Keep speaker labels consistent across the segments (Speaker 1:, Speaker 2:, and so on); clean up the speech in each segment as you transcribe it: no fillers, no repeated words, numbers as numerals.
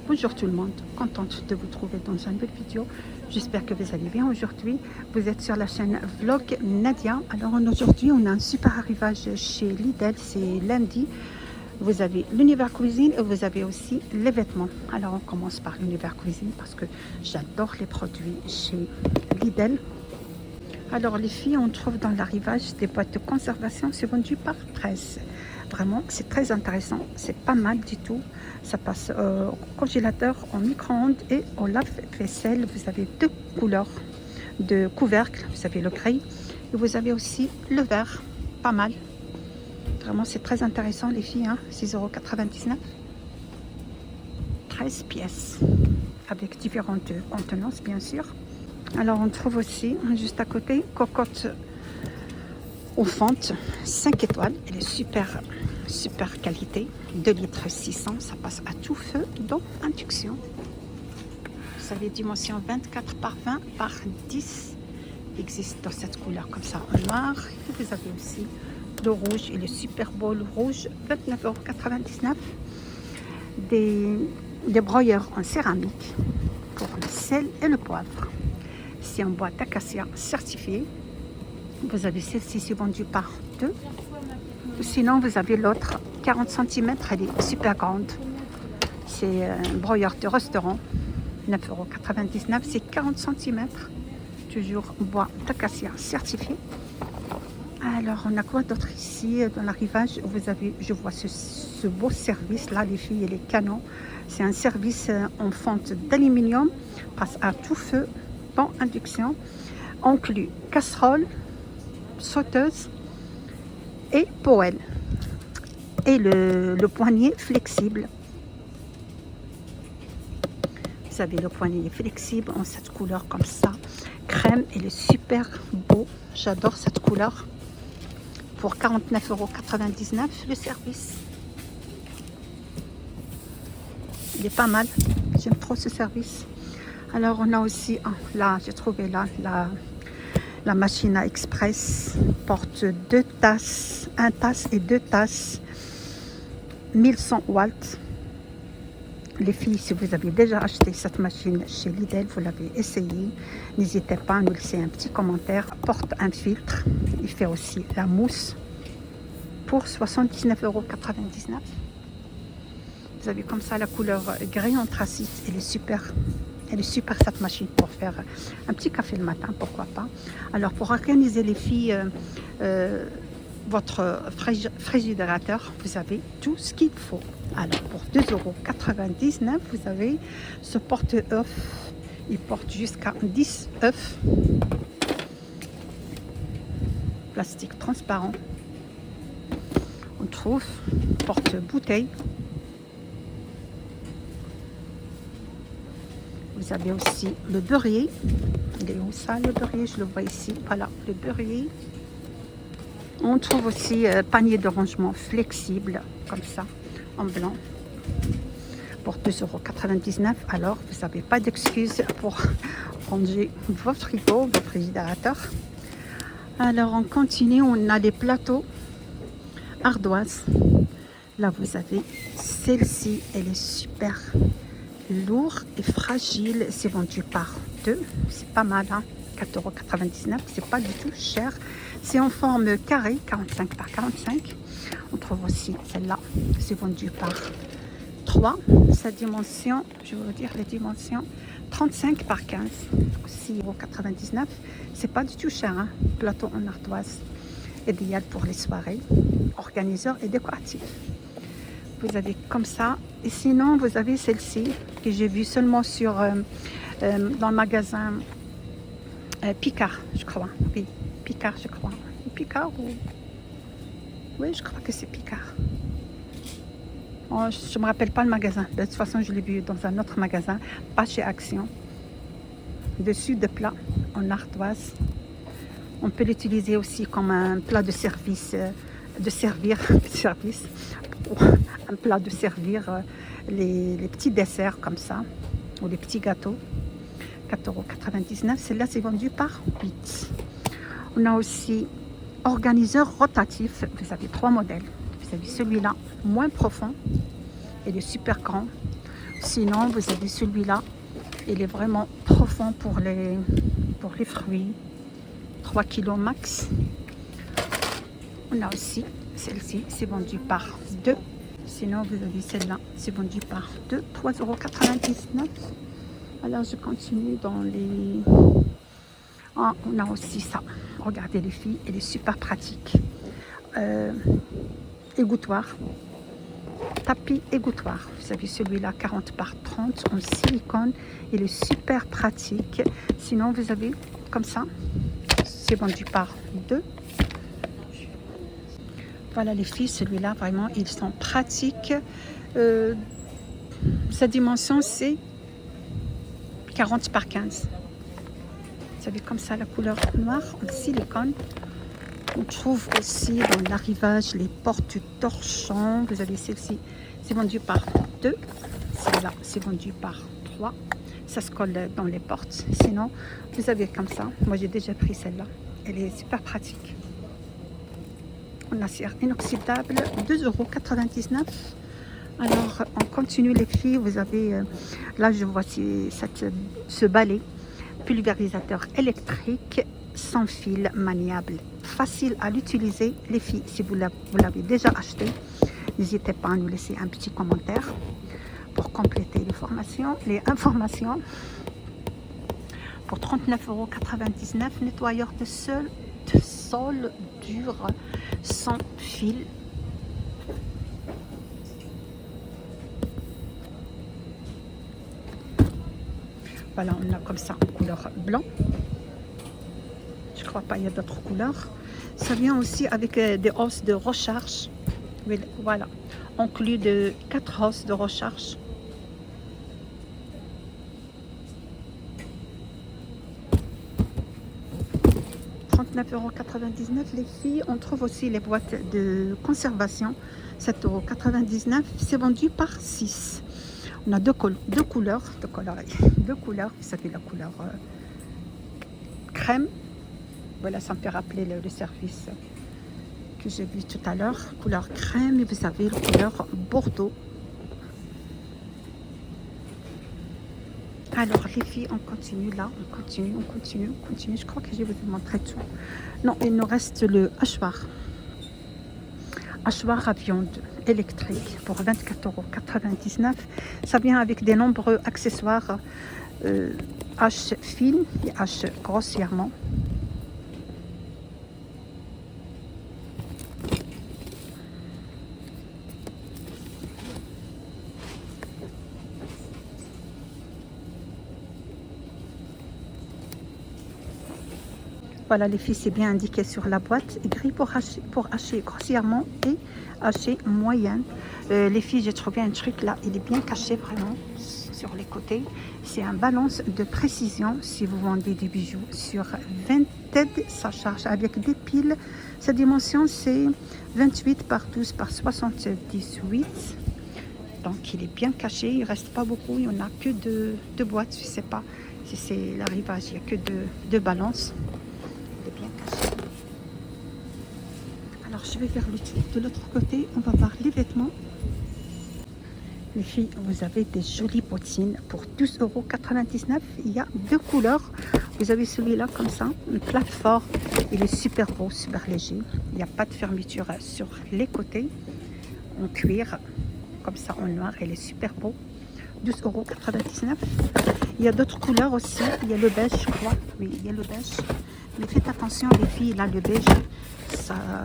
Speaker 1: Bonjour tout le monde, contente de vous trouver dans une nouvelle vidéo. J'espère que vous allez bien aujourd'hui. Vous êtes sur la chaîne Vlog Nadia. Alors aujourd'hui on a un super arrivage chez Lidl, c'est lundi. Vous avez l'univers cuisine et vous avez aussi les vêtements. Alors on commence par l'univers cuisine parce que j'adore les produits chez Lidl. Alors les filles, on trouve dans l'arrivage des boîtes de conservation, c'est vendu par 13. Vraiment, c'est très intéressant, c'est pas mal du tout. Ça passe au congélateur, au micro-ondes et au lave-vaisselle. Vous avez deux couleurs de couvercle, vous avez le gris et vous avez aussi le vert, pas mal. Vraiment, c'est très intéressant les filles, hein? 6,99 €. 13 pièces avec différentes contenances bien sûr. Alors on trouve aussi juste à côté cocotte aux fentes 5 étoiles. Elle est super qualité, 2 litres 600, ça passe à tout feu dans induction. Vous avez dimension 24 par 20 par 10. Il existe dans cette couleur comme ça en noir. Et vous avez aussi le rouge et le super beau le rouge, 29,99 €. Des broyeurs en céramique pour le sel et le poivre. C'est en bois d'acacia certifié. Vous avez celle-ci, c'est vendu par 2. Sinon, vous avez l'autre, 40 cm, elle est super grande. C'est un broyeur de restaurant, 9,99 €. C'est 40 cm, toujours bois d'acacia certifié. Alors, on a quoi d'autre ici dans l'arrivage? Vous avez, je vois ce beau service là, les filles et les canons. C'est un service en fonte d'aluminium, passe à tout feu, dans induction, inclut casserole, sauteuse et poêle. Et le poignet flexible. Vous avez le poignet flexible en cette couleur comme ça. Crème, il est super beau. J'adore cette couleur. Pour 49,99 € le service. Il est pas mal. J'aime trop ce service. Alors on a aussi, là j'ai trouvé là la machine à express, porte 2 tasses, 1 tasse et 2 tasses, 1100 watts. Les filles, si vous avez déjà acheté cette machine chez Lidl, vous l'avez essayé, n'hésitez pas à nous laisser un petit commentaire. Porte un filtre, il fait aussi la mousse pour 79,99 €. Vous avez comme ça la couleur gris anthracite, elle est super cette machine pour faire un petit café le matin, pourquoi pas. Alors pour organiser les filles votre frigérateur, vous avez tout ce qu'il faut. Alors pour 2,99 €, vous avez ce porte-œufs. Il porte jusqu'à 10 œufs. Plastique transparent. On trouve porte-bouteille. Vous avez aussi le beurrier. Il est où ça, le beurrier? Je le vois ici. Voilà, le beurrier. On trouve aussi panier de rangement flexible, comme ça, en blanc, pour 2,99 €. Alors, vous n'avez pas d'excuse pour ranger votre frigo, votre frigérateur. Alors, on continue. On a les plateaux ardoises. Là, vous avez celle-ci. Elle est super lourd et fragile, c'est vendu par 2, c'est pas mal, hein? 4,99 €, c'est pas du tout cher. C'est en forme carré, 45 par 45. On trouve aussi celle-là, c'est vendu par 3. Sa dimension, je vais vous dire les dimensions, 35 par 15, 6,99 €. C'est pas du tout cher, hein? Plateau en ardoise, idéal pour les soirées, organiseur et décoratif. Vous avez comme ça. Et sinon, vous avez celle-ci que j'ai vue seulement sur dans le magasin Picard, je crois. Oui, Picard, je crois. Picard ou... Oui, je crois que c'est Picard. Oh, je ne me rappelle pas le magasin. De toute façon, je l'ai vu dans un autre magasin, pas chez Action. Dessus de plat en ardoise. On peut l'utiliser aussi comme un plat de service, un plat de servir les petits desserts comme ça, ou les petits gâteaux. 4,99 €. Celle-là, c'est vendu par 8. On a aussi organiseur rotatif. Vous avez 3 modèles. Vous avez celui-là, moins profond. Il est super grand. Sinon, vous avez celui-là. Il est vraiment profond pour les fruits. 3 kilos max. On a aussi celle-ci, c'est vendu par 2. Sinon, vous avez celle-là, c'est vendu par 2, 3,99 €. Alors, je continue dans les... Ah, on a aussi ça. Regardez les filles, elle est super pratique. Égouttoir. Tapis égouttoir. Vous avez celui-là, 40 par 30 en silicone. Il est super pratique. Sinon, vous avez comme ça. C'est vendu par 2. Voilà les filles, celui-là, vraiment, ils sont pratiques. Sa dimension, c'est 40 par 15. Vous savez, comme ça, la couleur noire en silicone. On trouve aussi dans l'arrivage les portes torchons. Vous avez celle-ci, c'est vendu par 2. Celle-là, c'est vendu par 3. Ça se colle dans les portes. Sinon, vous avez comme ça. Moi, j'ai déjà pris celle-là. Elle est super pratique. En acier inoxydable, 2,99 €. Alors, on continue les filles. Vous avez, là, je vois ce balai pulvérisateur électrique sans fil maniable. Facile à l'utiliser. Les filles, si vous l'avez déjà acheté, n'hésitez pas à nous laisser un petit commentaire pour compléter les informations. Pour 39,99 €, nettoyeur de sol dur sans fil. Voilà, on a comme ça en couleur blanc. Je crois pas, il y a d'autres couleurs. Ça vient aussi avec des hausses de recharge. Voilà, inclus de 4 hausses de recharge. €, les filles. On trouve aussi les boîtes de conservation, 7,99 €. C'est vendu par 6. On a deux couleurs. Vous savez, la couleur crème. Voilà, ça me fait rappeler le service que j'ai vu tout à l'heure. Couleur crème, et vous avez la couleur bordeaux. Alors les filles, on continue là, on continue. Je crois que je vais vous montrer tout. Non, il nous reste le hachoir. Hachoir à viande électrique pour 24,99 €. Ça vient avec de nombreux accessoires, hache fine et hache grossièrement. Voilà les filles, c'est bien indiqué sur la boîte. Gris pour hacher grossièrement et hacher moyen. Les filles, j'ai trouvé un truc là, il est bien caché vraiment sur les côtés. C'est un balance de précision si vous vendez des bijoux sur Vinted. Ça charge avec des piles. Sa dimension c'est 28 par 12 par 78. Donc il est bien caché, il ne reste pas beaucoup. Il n'y en a que deux boîtes, je ne sais pas si c'est l'arrivage, il n'y a que deux balances. Bien caché. Alors je vais vers de l'autre côté, on va voir les vêtements. Les filles, vous avez des jolies bottines pour 12,99 €. Il y a 2 couleurs. Vous avez celui-là comme ça, une plateforme. Il est super beau, super léger. Il n'y a pas de fermeture sur les côtés. En cuir, comme ça en noir, il est super beau. 12,99 €. Il y a d'autres couleurs aussi. Il y a le beige, je crois. Oui, il y a le beige. Mais faites attention les filles, là le beige, ça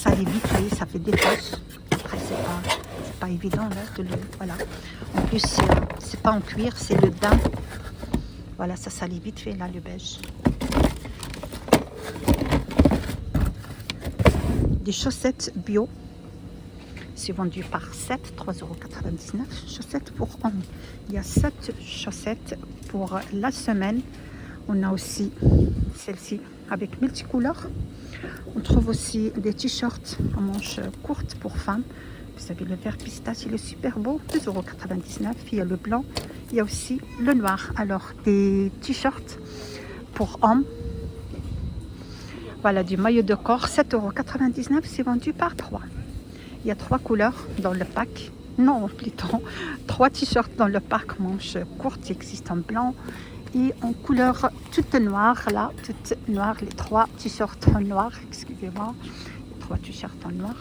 Speaker 1: évite, ça fait des taches. Après c'est pas évident là, voilà. En plus c'est pas en cuir, c'est le daim. Voilà, ça salit vite fait là le beige. Des chaussettes bio. C'est vendu par 7, 3,99 €. Chaussettes pour hommes. Il y a 7 chaussettes pour la semaine. On a aussi celle-ci avec multicouleurs. On trouve aussi des t-shirts en manches courtes pour femmes. Vous savez, le vert pistache, il est super beau. 2,99 €. Il y a le blanc. Il y a aussi le noir. Alors, des t-shirts pour hommes. Voilà, du maillot de corps. 7,99 €. C'est vendu par 3. Il y a 3 couleurs dans le pack. non plutôt 3 t-shirts dans le pack manches courtes qui existent en blanc et en couleur toute noire, là, toute noire, les 3 t-shirts en noir, excusez-moi, les 3 t-shirts en noir.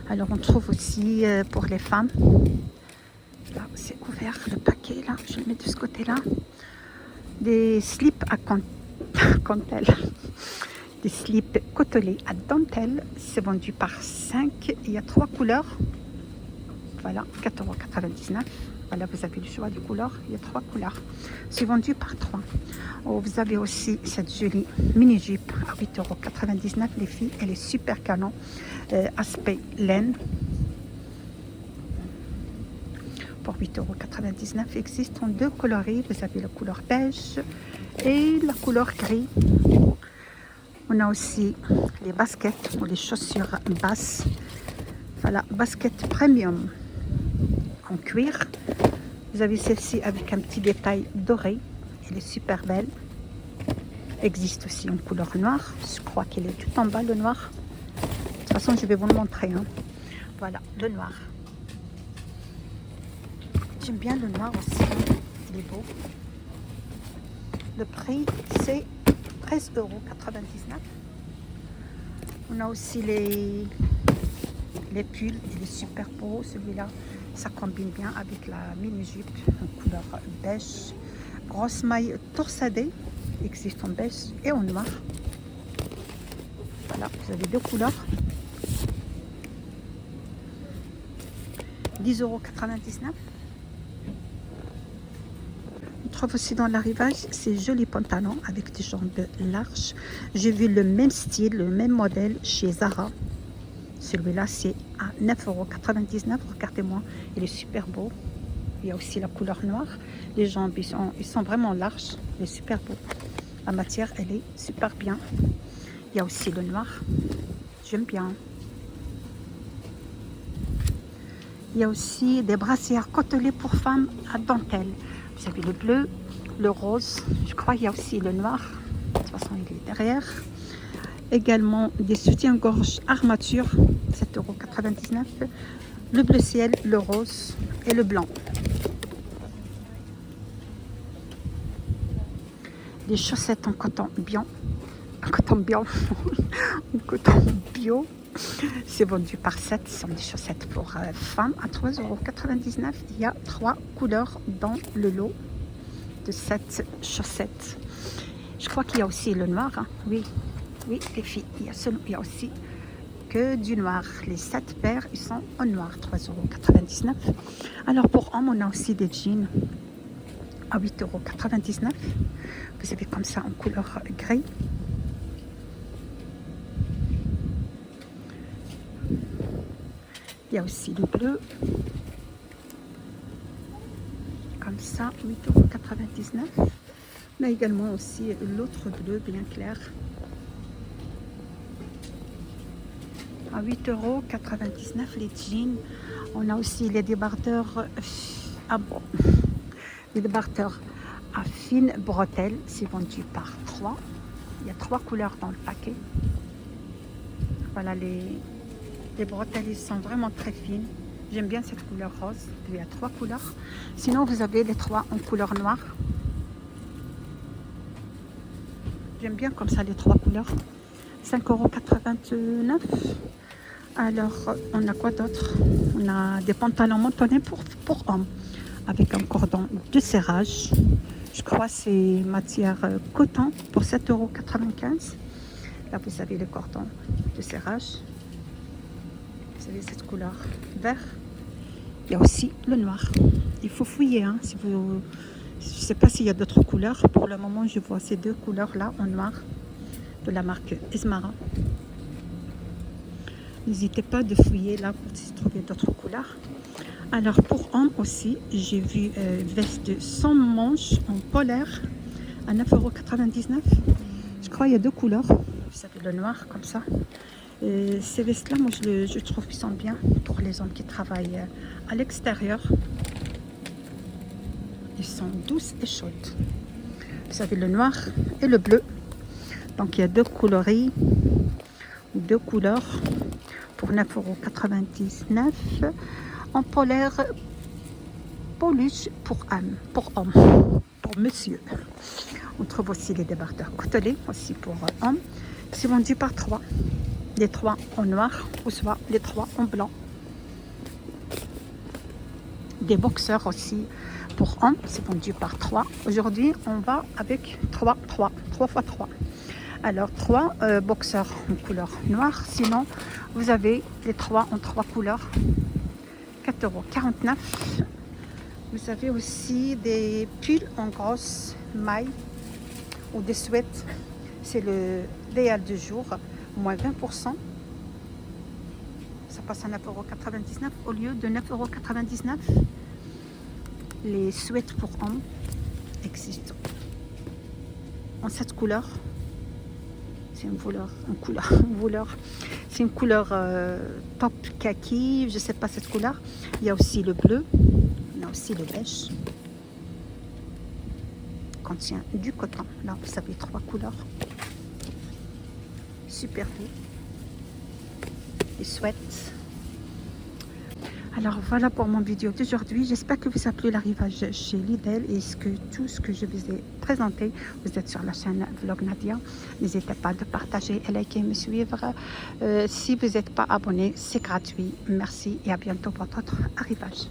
Speaker 1: Alors on trouve aussi pour les femmes, là c'est ouvert le paquet, là, je le mets de ce côté-là, des slips à dentelle, des slips côtelés à dentelle, c'est vendu par 5, il y a 3 couleurs, voilà, 4,99 €. Voilà, vous avez le choix de couleurs, il y a 3 couleurs. C'est vendu par 3. Oh, vous avez aussi cette jolie mini-jupe à 8,99 €. Les filles, elle est super canon. Aspect laine. Pour 8,99 €. Existe en 2 coloris. Vous avez la couleur beige et la couleur gris. On a aussi les baskets ou les chaussures basses. Voilà, basket premium en cuir. Vous avez celle-ci avec un petit détail doré. Elle est super belle. Existe aussi en couleur noire. Je crois qu'elle est tout en bas, le noir. De toute façon, je vais vous le montrer. Hein. Voilà, le noir. J'aime bien le noir aussi. Il est beau. Le prix, c'est 13,99 €. On a aussi les pulls. Il est super beau, celui-là. Ça combine bien avec la mini-jupe en couleur beige. Grosse maille torsadée, existe en beige et en noir. Voilà, vous avez 2 couleurs. 10,99 €. On trouve aussi dans l'arrivage ces jolis pantalons avec des jambes larges. J'ai vu le même style, le même modèle chez Zara. Celui-là, c'est à 9,99 €. Regardez-moi, il est super beau. Il y a aussi la couleur noire. Les jambes, ils sont vraiment larges. Il est super beau. La matière, elle est super bien. Il y a aussi le noir. J'aime bien. Il y a aussi des brassières côtelées pour femmes à dentelle. Vous avez le bleu, le rose. Je crois qu'il y a aussi le noir. De toute façon, il est derrière. Également des soutiens-gorge armature, 7,99 €. Le bleu ciel, le rose et le blanc. Des chaussettes en coton bio. En coton bio. En coton bio. C'est vendu par 7. Ce sont des chaussettes pour femmes à 3,99 €. Il y a 3 couleurs dans le lot de cette chaussette. Je crois qu'il y a aussi le noir. Hein. Oui, les filles, il y a aussi que du noir. Les 7 paires, ils sont en noir, 3,99 €. Alors pour hommes, on a aussi des jeans à 8,99 €. Vous avez comme ça en couleur gris. Il y a aussi le bleu. Comme ça, 8,99 €. On a également aussi l'autre bleu bien clair. À 8,99 € les jeans. On a aussi les débardeurs les débardeurs à fine bretelle. C'est vendu par 3. Il y a 3 couleurs dans le paquet. Voilà, les bretelles, ils sont vraiment très fines. J'aime bien cette couleur rose. Il y a 3 couleurs. Sinon, vous avez les 3 en couleur noire. J'aime bien comme ça les 3 couleurs. 5,89 €. Alors, on a quoi d'autre? On a des pantalons montonnés pour hommes avec un cordon de serrage. Je crois que c'est matière coton pour 7,95 €. Là, vous avez le cordon de serrage. Vous avez cette couleur vert. Il y a aussi le noir. Il faut fouiller. Hein, si vous... Je ne sais pas s'il y a d'autres couleurs. Pour le moment, je vois ces 2 couleurs-là en noir de la marque Esmara. N'hésitez pas de fouiller là pour trouver d'autres couleurs. Alors pour hommes aussi, j'ai vu veste sans manches en polaire à 9,99 €. Je crois qu'il y a 2 couleurs. Vous avez le noir comme ça. Ces vestes-là, moi je trouve qu'ils sont bien pour les hommes qui travaillent à l'extérieur. Ils sont douces et chaudes. Vous avez le noir et le bleu. Donc il y a 2 coloris, 2 couleurs pour 9,99 €. en polaire Polish pour homme, pour monsieur. On trouve aussi les débardeurs côtelés aussi pour hommes. C'est vendu par 3. Les 3 en noir ou soit les 3 en blanc. Des boxeurs aussi pour hommes, c'est vendu par 3. Aujourd'hui, on va avec 3 x 3. Alors 3 boxeurs en couleur noire. Sinon, vous avez les 3 en 3 couleurs. 4,49 €. Vous avez aussi des pulls en grosse maille ou des sweats. C'est le déal du jour, moins 20%. Ça passe à 9,99 € au lieu de 9,99 €. Les sweats pour hommes existent en cette couleur. C'est une couleur, c'est une couleur top kaki, je sais pas cette couleur. Il y a aussi le bleu, il y a aussi le beige. Contient du coton. Là, vous avez 3 couleurs. Super beau. Les sweats. Alors voilà pour mon vidéo d'aujourd'hui. J'espère que vous a plu l'arrivage chez Lidl et tout ce que je vous ai présenté. Vous êtes sur la chaîne Vlog Nadia. N'hésitez pas de partager et liker, me suivre. Si vous n'êtes pas abonné, c'est gratuit. Merci et à bientôt pour votre arrivage.